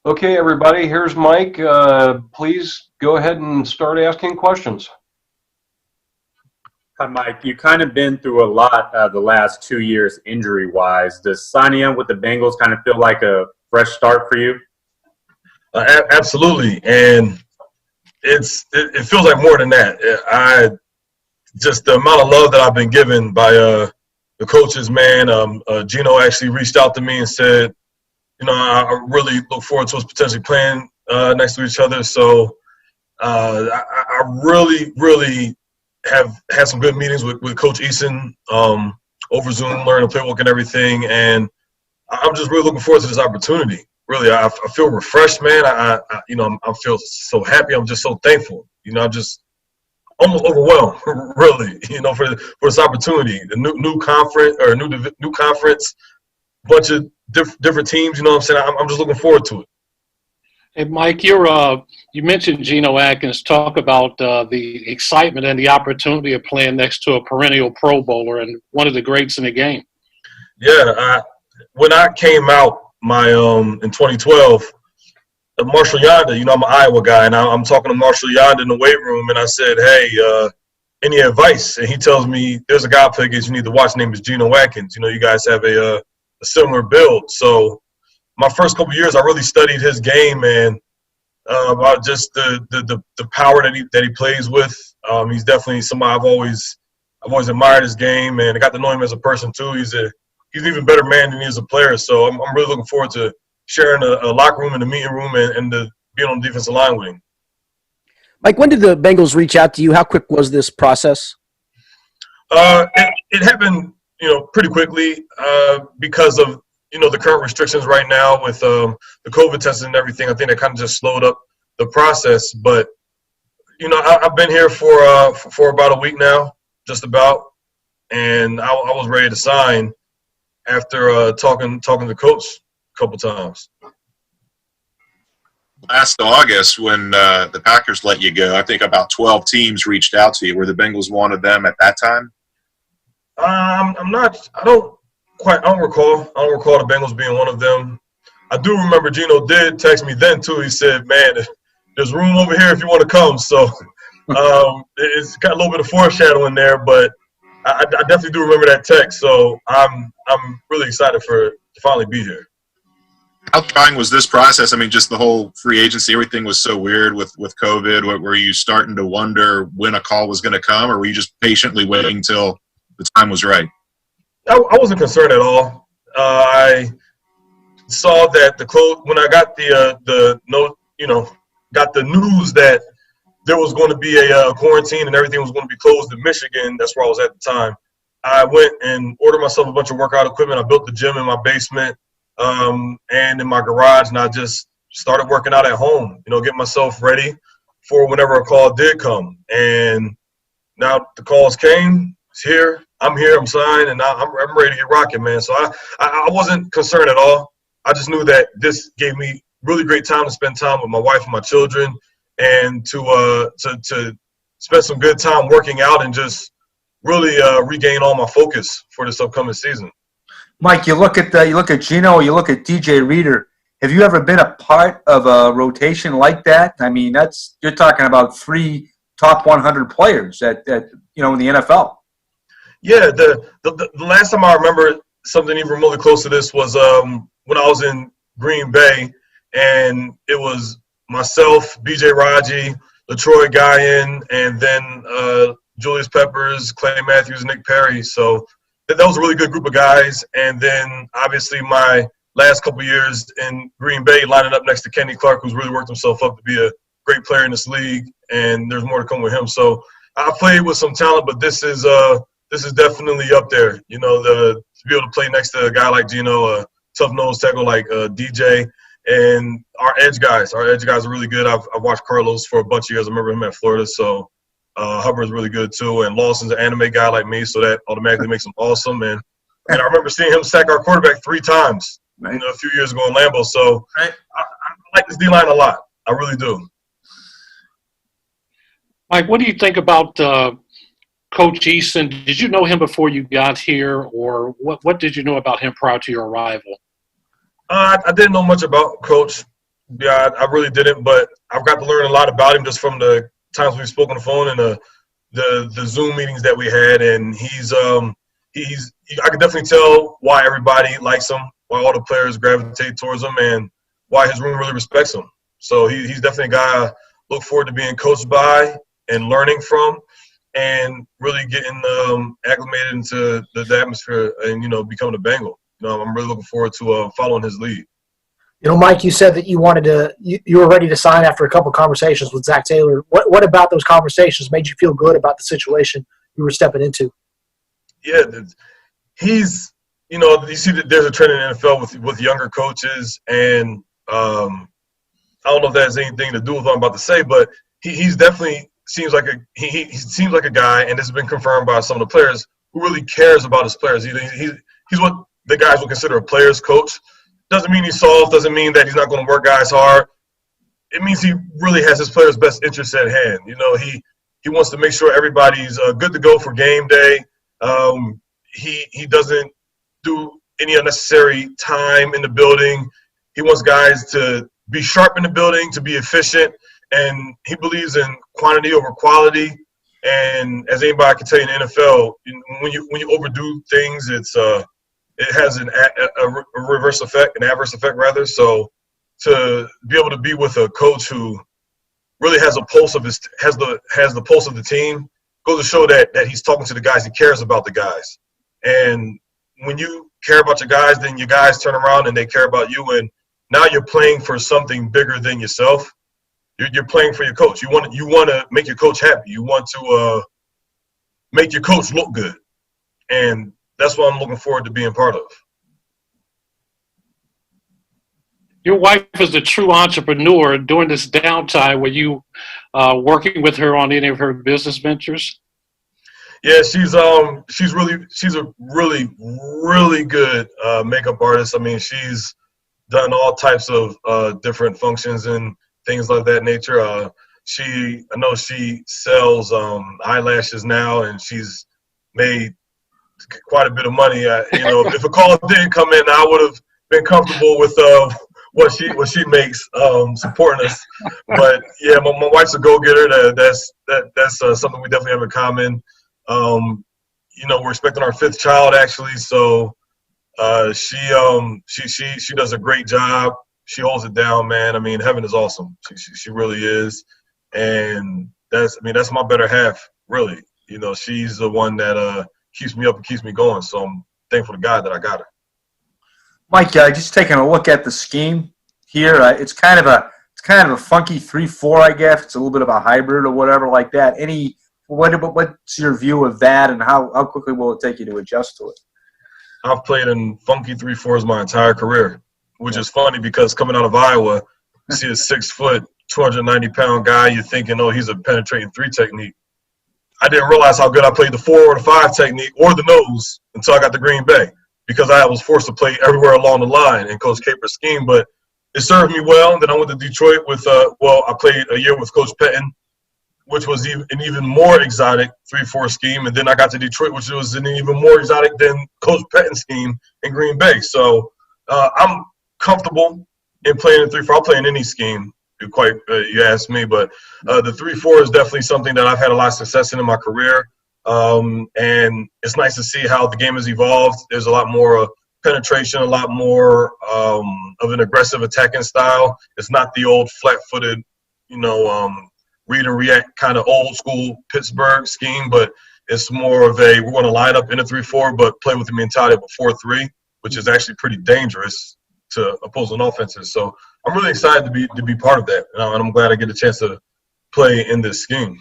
Okay, everybody, here's Mike. Please go ahead and start asking questions. Hi, Mike. You kind of been through a lot the last 2 years injury-wise. Does signing up with the Bengals kind of feel like a fresh start for you? Absolutely, and it feels like more than that. I just the amount of love that I've been given by the coaches, man. Geno actually reached out to me and said, I really look forward to us potentially playing next to each other. So I really, really have had some good meetings with Coach Eason over Zoom, learning the playbook and everything, and I'm just really looking forward to this opportunity. Really, I feel refreshed, man. I feel so happy. I'm just so thankful. I'm just almost overwhelmed, really. For this opportunity, the new conference or new conference, bunch of different teams. You know what I'm saying? I'm just looking forward to it. Hey, Mike, you mentioned Geno Atkins. Talk about the excitement and the opportunity of playing next to a perennial Pro Bowler and one of the greats in the game. Yeah, when I came out in 2012, Marshall Yonda, I'm an Iowa guy, and I'm talking to Marshall Yonda in the weight room, and I said, hey, any advice? And he tells me, there's a guy I play against you need to watch. His name is Geno Atkins. You guys have a similar build. So my first couple of years, I really studied his game and about just the power that he plays with. He's definitely somebody I've always admired his game, and I got to know him as a person too. He's an even better man than he is a player. So I'm really looking forward to sharing a locker room and a meeting room and to being on the defensive line with him. Mike, when did the Bengals reach out to you? How quick was this process? It happened, pretty quickly because of the current restrictions right now with the COVID testing and everything. I think that kind of just slowed up the process. But I've been here for about a week now, just about, and I was ready to sign after talking to coach a couple times. Last August, when the Packers let you go, I think about 12 teams reached out to you. Were the Bengals one of them at that time? I'm not. I don't recall. I don't recall the Bengals being one of them. I do remember Geno did text me then too. He said, "Man, there's room over here if you want to come." So it's got a little bit of foreshadowing there, but I definitely do remember that text. So I'm really excited to finally be here. How trying was this process? I mean, just the whole free agency, everything was so weird with COVID. Were you starting to wonder when a call was going to come, or were you just patiently waiting until the time was right? I wasn't concerned at all. I saw that when I got the note, got the news that there was going to be a quarantine and everything was going to be closed in Michigan. That's where I was at the time. I went and ordered myself a bunch of workout equipment. I built the gym in my basement and in my garage, and I just started working out at home, getting myself ready for whenever a call did come. And now the calls came. It's here. I'm here. I'm signed, and I'm ready to get rocking, man. So I wasn't concerned at all. I just knew that this gave me really great time to spend time with my wife and my children, and to spend some good time working out and just really regain all my focus for this upcoming season. Mike, you look at Geno, you look at DJ Reader. Have you ever been a part of a rotation like that? I mean, you're talking about 3 top 100 players in the NFL. Yeah, the last time I remember something even remotely close to this was when I was in Green Bay, and it was myself, B.J. Raji, LaTroy Guyon, and then Julius Peppers, Clay Matthews, Nick Perry. So that was a really good group of guys. And then obviously my last couple of years in Green Bay, lining up next to Kenny Clark, who's really worked himself up to be a great player in this league, and there's more to come with him. So I played with some talent, but this is definitely up there. To be able to play next to a guy like Geno, a tough nose tackle like DJ, and our edge guys. Our edge guys are really good. I've watched Carlos for a bunch of years. I remember him at Florida. So Hubbard's really good too, and Lawson's an anime guy like me, so that automatically makes him awesome. And I remember seeing him sack our quarterback 3 times, a few years ago in Lambeau. So I like this D-line a lot. I really do. Mike, what do you think about Coach Eason? Did you know him before you got here, or what did you know about him prior to your arrival? I didn't know much about Coach. Yeah, I really didn't, but I've got to learn a lot about him just from the times we've spoken on the phone and the Zoom meetings that we had. And I can definitely tell why everybody likes him, why all the players gravitate towards him, and why his room really respects him. So he's definitely a guy I look forward to being coached by and learning from, and really getting acclimated into the atmosphere and, becoming a Bengal. I'm really looking forward to following his lead. Mike, you said that you were ready to sign after a couple of conversations with Zach Taylor. What about those conversations made you feel good about the situation you were stepping into? Yeah, he's, you see that there's a trend in the NFL with younger coaches, and I don't know if that has anything to do with what I'm about to say, but he's definitely seems like he seems like a guy, and this has been confirmed by some of the players, who really cares about his players. He's what the guys would consider a player's coach. Doesn't mean he's soft. Doesn't mean that he's not going to work guys hard. It means he really has his players' best interests at hand. He wants to make sure everybody's good to go for game day. He doesn't do any unnecessary time in the building. He wants guys to be sharp in the building, to be efficient, and he believes in quantity over quality. And as anybody can tell you in the NFL, when you overdo things, it has a reverse effect, an adverse effect rather. So to be able to be with a coach who really has a pulse of has the pulse of the team goes to show that he's talking to the guys. He cares about the guys. And when you care about your guys, then your guys turn around and they care about you. And now you're playing for something bigger than yourself. You're playing for your coach. You want to make your coach happy. You want to make your coach look good. And that's what I'm looking forward to being part of. Your wife is a true entrepreneur. During this downtime, were you working with her on any of her business ventures? Yeah, she's a really, really good makeup artist. I mean, she's done all types of different functions and things like that nature. I know she sells eyelashes now, and she's made quite a bit of money. If a call didn't come in, I would have been comfortable with what she makes supporting us. But yeah, my wife's a go-getter. That's something we definitely have in common. We're expecting our 5th child actually, so she does a great job. She holds it down, man. I mean, heaven is awesome. She really is, and that's my better half, really. She's the one that keeps me up and keeps me going. So I'm thankful to God that I got her. Mike, just taking a look at the scheme here, it's kind of a funky 3-4, I guess. It's a little bit of a hybrid or whatever like that. What's your view of that, and how quickly will it take you to adjust to it? I've played in funky 3-4s my entire career, which is funny because coming out of Iowa, you see a 6 foot, 290-pound guy, you're thinking, oh, he's a penetrating 3 technique. I didn't realize how good I played the 4 or the 5 technique or the nose until I got to Green Bay, because I was forced to play everywhere along the line in Coach Capers' scheme. But it served me well. Then I went to Detroit with I played a year with Coach Pettin, which was an even more exotic 3-4 scheme. And then I got to Detroit, which was an even more exotic than Coach Pettin's scheme in Green Bay. So I'm comfortable in playing in 3-4. I'll play in any scheme. You asked me, but the 3-4 is definitely something that I've had a lot of success in my career, and it's nice to see how the game has evolved. There's a lot more penetration, a lot more of an aggressive attacking style. It's not the old flat-footed, read and react kind of old school Pittsburgh scheme, but it's more of we're going to line up in a 3-4, but play with the mentality of a 4-3, which is actually pretty dangerous to opposing offenses. So I'm really excited to be part of that, and I'm glad I get a chance to play in this scheme.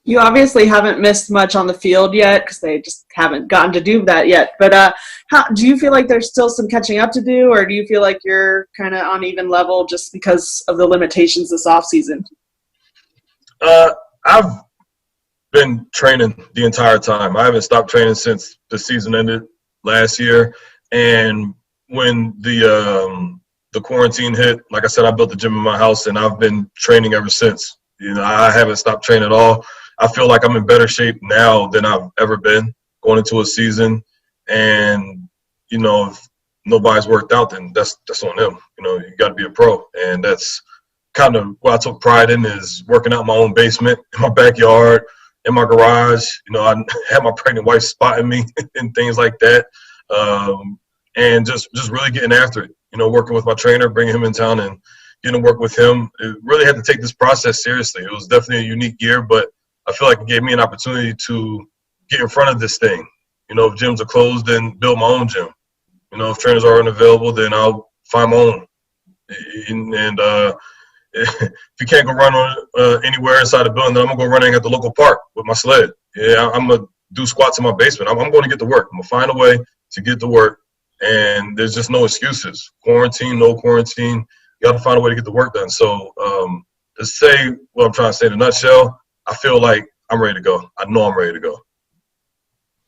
You obviously haven't missed much on the field yet because they just haven't gotten to do that yet. But how do you feel like there's still some catching up to do, or do you feel like you're kind of on even level just because of the limitations this offseason? I've been training the entire time. I haven't stopped training since the season ended last year, and when the quarantine hit, like I said, I built the gym in my house, and I've been training ever since. I haven't stopped training at all. I feel like I'm in better shape now than I've ever been going into a season. And, nobody's worked out, then that's on them. You know, you got to be a pro, and that's kind of what I took pride in, is working out in my own basement, in my backyard, in my garage. You know, I had my pregnant wife spotting me and things like that, and just really getting after it. You know, working with my trainer, bringing him in town, and getting to work with him. It really had to take this process seriously. It was definitely a unique year, but I feel like it gave me an opportunity to get in front of this thing. You know, if gyms are closed, then build my own gym. You know, if trainers aren't available, then I'll find my own. And if you can't go run on anywhere inside the building, then I'm gonna go running at the local park with my sled. Yeah, I'm gonna do squats in my basement. I'm going to get to work. I'm gonna find a way to get to work, and there's just no excuses. Quarantine, no quarantine. You got to find a way to get the work done. So to say what I'm trying to say in a nutshell, I feel like I'm ready to go. I know I'm ready to go.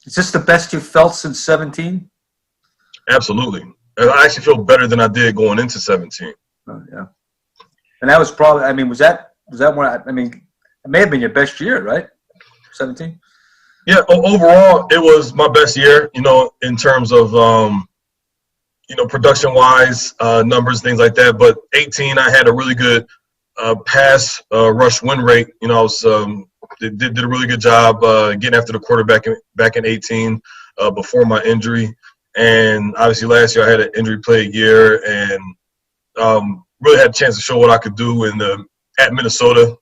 Is this the best you've felt since 17? Absolutely. And I actually feel better than I did going into 17. Oh, yeah. And that was probably, I mean, was that one, I mean, it may have been your best year, right? 17? Yeah, overall, it was my best year, you know, in terms of, you know, production-wise, numbers, things like that. But 18, I had a really good pass rush win rate. You know, I was did a really good job getting after the quarterback back in 18 before my injury. And obviously last year I had an injury-plagued year, and really had a chance to show what I could do at Minnesota.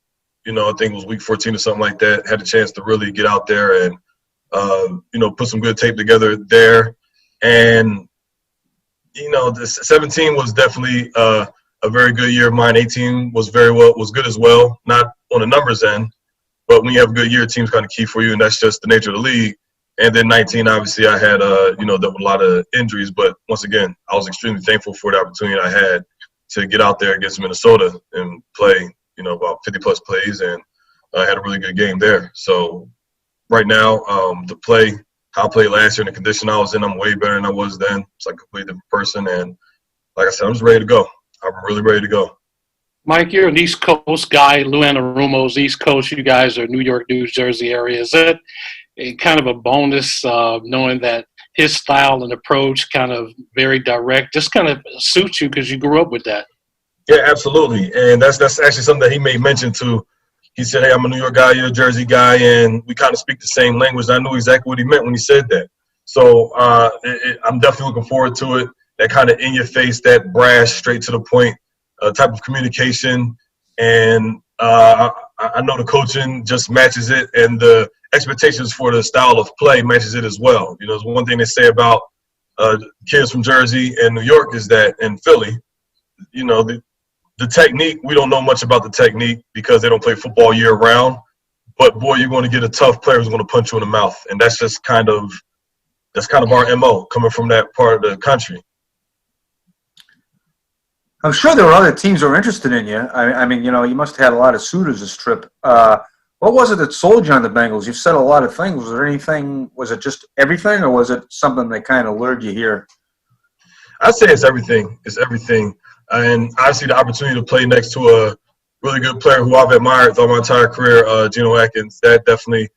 You know, I think it was week 14 or something like that. Had a chance to really get out there and, you know, put some good tape together there. And, you know, the 17 was definitely a very good year of mine. 18 was good as well. Not on the numbers end, but when you have a good year, team's kind of key for you, and that's just the nature of the league. And then 19, obviously, I had, you know, dealt with a lot of injuries. But once again, I was extremely thankful for the opportunity I had to get out there against Minnesota and play, you know, about 50-plus plays, and I had a really good game there. So right now, how I played last year and the condition I was in, I'm way better than I was then. It's like a completely different person. And like I said, I'm just ready to go. I'm really ready to go. Mike, you're an East Coast guy. Lou Anarumo's East Coast. You guys are New York, New Jersey area. Is that kind of a bonus knowing that his style and approach, kind of very direct, just kind of suits you because you grew up with that? Yeah, absolutely. And that's actually something that he made mention to. He said, hey, I'm a New York guy, you're a Jersey guy, and we kind of speak the same language. I knew exactly what he meant when he said that. So I'm definitely looking forward to it. That kind of in-your-face, that brash, straight-to-the-point type of communication. And I know the coaching just matches it, and the expectations for the style of play matches it as well. You know, there's one thing they say about kids from Jersey and New York is that, and Philly, you know, the technique, we don't know much about the technique because they don't play football year round. But, boy, you're going to get a tough player who's going to punch you in the mouth. And that's just kind of our MO coming from that part of the country. I'm sure there were other teams that were interested in you. I mean, you know, you must have had a lot of suitors this trip. What was it that sold you on the Bengals? You've said a lot of things. Was it just everything, or was it something that kind of lured you here? I'd say it's everything. It's everything. And obviously the opportunity to play next to a really good player who I've admired throughout my entire career, Geno Atkins, that definitely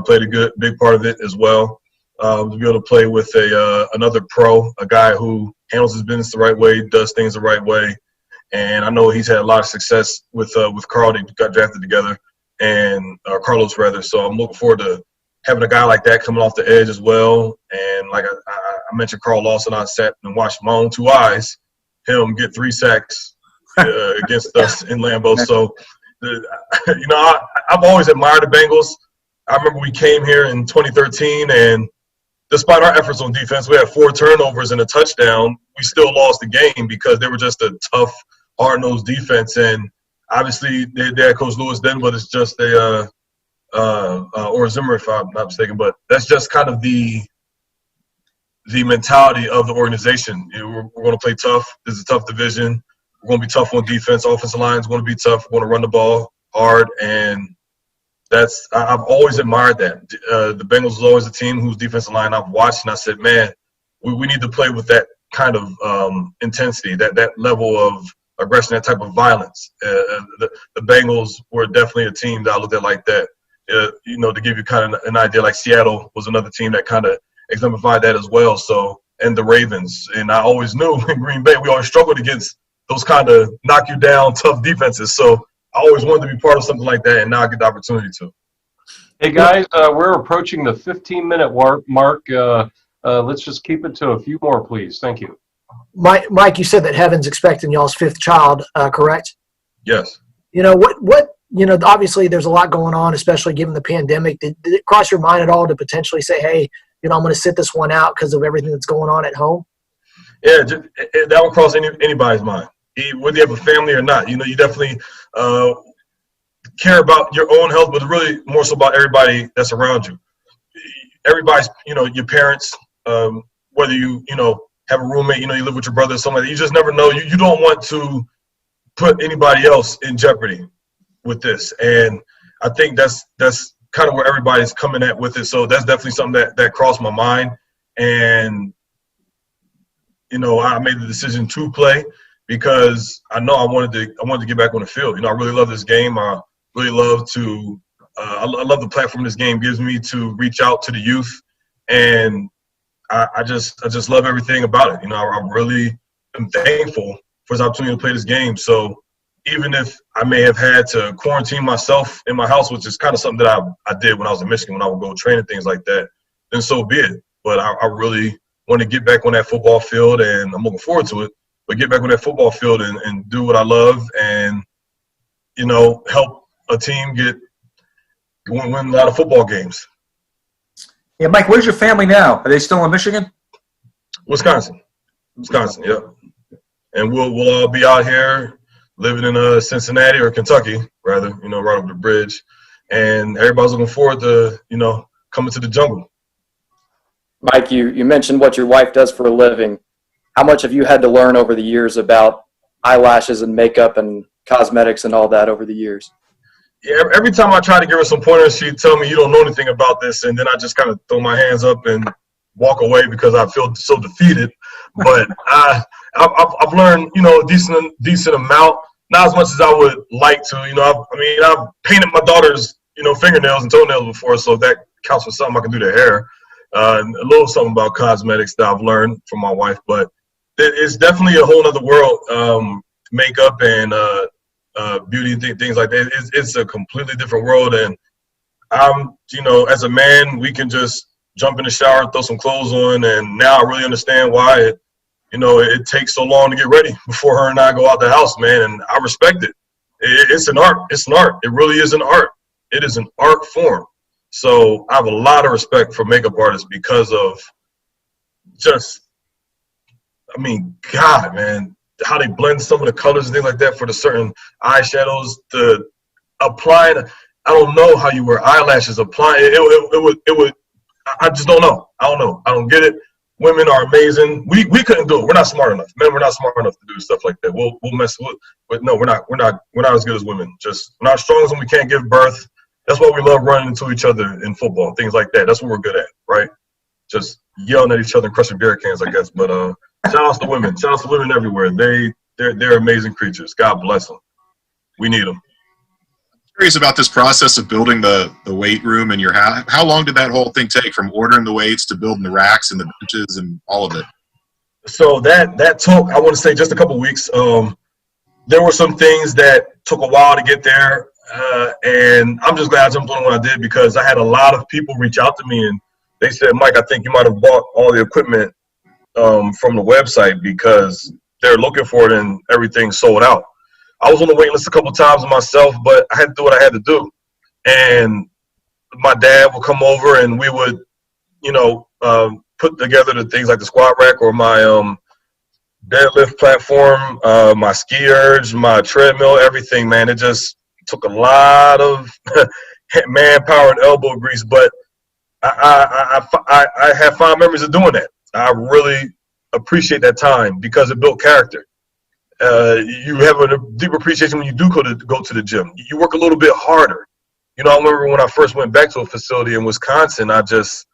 played a big part of it as well. To be able to play with another pro, a guy who handles his business the right way, does things the right way. And I know he's had a lot of success with Carl. They got drafted together, and Carlos rather. So I'm looking forward to having a guy like that coming off the edge as well. And like I mentioned, Carl Lawson, I sat and watched my own two eyes him get 3 sacks against us in Lambeau. So, you know, I've always admired the Bengals. I remember we came here in 2013, and despite our efforts on defense, we had 4 turnovers and a touchdown. We still lost the game because they were just a tough, hard-nosed defense. And obviously, they had Coach Lewis then, but it's just or Zimmer, if I'm not mistaken. But that's just kind of the mentality of the organization. You know, we're going to play tough. This is a tough division. We're going to be tough on defense. Offensive line is going to be tough. We're going to run the ball hard, and I've always admired that. The Bengals was always a team whose defensive line I've watched, and I said, man, we need to play with that kind of intensity, that level of aggression, that type of violence. The Bengals were definitely a team that I looked at like that. You know, to give you kind of an idea, like Seattle was another team that kind of exemplified that as well. So and the Ravens. And I always knew in Green Bay we always struggled against those kind of knock you down tough defenses. So I always wanted to be part of something like that, and now I get the opportunity to. Hey guys, we're approaching the 15-minute mark. Let's just keep it to a few more, please. Thank you. Mike, you said that Heaven's expecting y'all's fifth child, correct? Yes. Obviously there's a lot going on, especially given the pandemic. Did it cross your mind at all to potentially say, hey, I'm going to sit this one out because of everything that's going on at home? Yeah, that would cross anybody's mind, whether you have a family or not. You definitely care about your own health, but really more so about everybody that's around you. Everybody's, your parents, whether you have a roommate, you live with your brother or something like that. You just never know. You don't want to put anybody else in jeopardy with this. And I think that's kind of where everybody's coming at with it. So that's definitely something that crossed my mind. And, I made the decision to play because I know I wanted to get back on the field. I really love this game. I really love to I love the platform this game gives me to reach out to the youth. And I just love everything about it. I really am thankful for this opportunity to play this game. So even if I may have had to quarantine myself in my house, which is kind of something that I did when I was in Michigan, when I would go train and things like that, then so be it. But I really want to get back on that football field, and I'm looking forward to it. But get back on that football field and do what I love and, help a team win a lot of football games. Yeah, Mike, where's your family now? Are they still in Michigan? Wisconsin, yeah. And we'll all be out here living in Cincinnati or Kentucky, rather, right over the bridge. And everybody's looking forward to, coming to the jungle. Mike, you mentioned what your wife does for a living. How much have you had to learn over the years about eyelashes and makeup and cosmetics and all that over the years? Yeah, every time I try to give her some pointers, she'd tell me, you don't know anything about this. And then I just kind of throw my hands up and walk away because I feel so defeated. But I've learned, a decent amount, not as much as I would like to. I've painted my daughter's, fingernails and toenails before, so that counts for something. I can do their hair. A little something about cosmetics that I've learned from my wife, but it's definitely a whole other world. Makeup and beauty, things like that. It's a completely different world, and as a man, we can just jump in the shower and throw some clothes on, and now I really understand why it takes so long to get ready before her and I go out the house, man, and I respect it. It's an art. It's an art. It really is an art. It is an art form. So I have a lot of respect for makeup artists because of God, man, how they blend some of the colors and things like that for the certain eyeshadows. The applying, I don't know how you wear eyelashes. Applying it would. I just don't know. I don't know. I don't get it. Women are amazing. We couldn't do it. We're not smart enough. Men, we're not smart enough to do stuff like that. We'll mess with. But no, we're not as good as women. Just we're not strong as when we can't give birth. That's why we love running into each other in football, things like that. That's what we're good at, right? Just yelling at each other and crushing beer cans, I guess. But shout out to women. Shout out to women everywhere. They're amazing creatures. God bless them. We need them. Curious about this process of building the weight room in your house. How long did that whole thing take, from ordering the weights to building the racks and the benches and all of it? So that took, I want to say, just a couple weeks. There were some things that took a while to get there. And I'm just glad I jumped on when I did, because I had a lot of people reach out to me and they said, Mike, I think you might have bought all the equipment from the website, because they're looking for it and everything's sold out. I was on the wait list a couple of times myself, but I had to do what I had to do. And my dad would come over and we would, put together the things like the squat rack or my deadlift platform, my ski urge, my treadmill, everything, man. It just took a lot of manpower and elbow grease, but I have fond memories of doing that. I really appreciate that time because it built character. You have a deep appreciation when you do go to the gym. You work a little bit harder. I remember when I first went back to a facility in Wisconsin, I just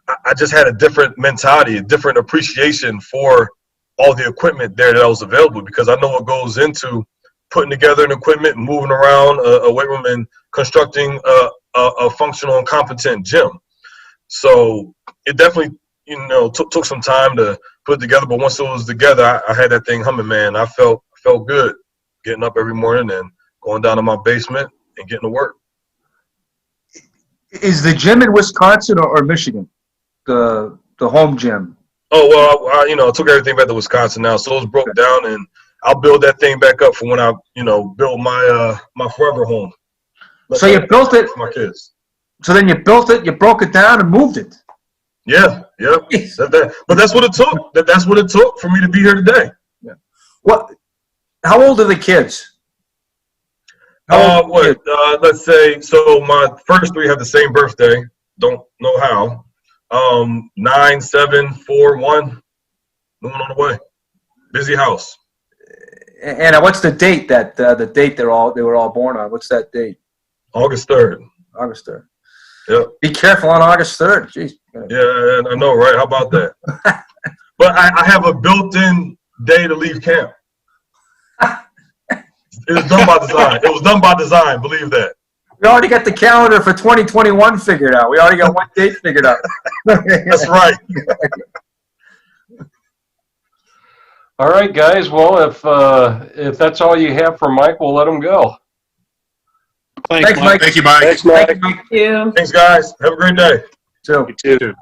had a different mentality, a different appreciation for all the equipment there that was available, because I know what goes into putting together an equipment, moving around a weight room, and constructing a functional and competent gym. So it definitely took some time to put it together. But once it was together, I had that thing humming, man. I felt good getting up every morning and going down to my basement and getting to work. Is the gym in Wisconsin or Michigan? The home gym? Oh, well, I took everything back to Wisconsin now. So it was broke down, and I'll build that thing back up for when I, build my my forever home. So you built it for my kids. So then you built it, you broke it down, and moved it. Yeah. But that's what it took. That's what it took for me to be here today. Yeah. How old are the kids? Let's say, so my first three have the same birthday. Don't know how. 9, 7, 4, 1. Moving on the way. Busy house. And what's the date that the date they were all born on? What's that date? August 3rd. August 3rd. Yep. Be careful on August 3rd. Jeez. Yeah, I know, right? How about that? But I have a built-in day to leave camp. It was done by design. It was done by design. Believe that. We already got the calendar for 2021 figured out. We already got one date figured out. That's right. All right, guys. Well, if that's all you have for Mike, we'll let him go. Thanks, Mike. Thank you, Mike. Thank you. Thanks, guys. Have a great day. So. You too.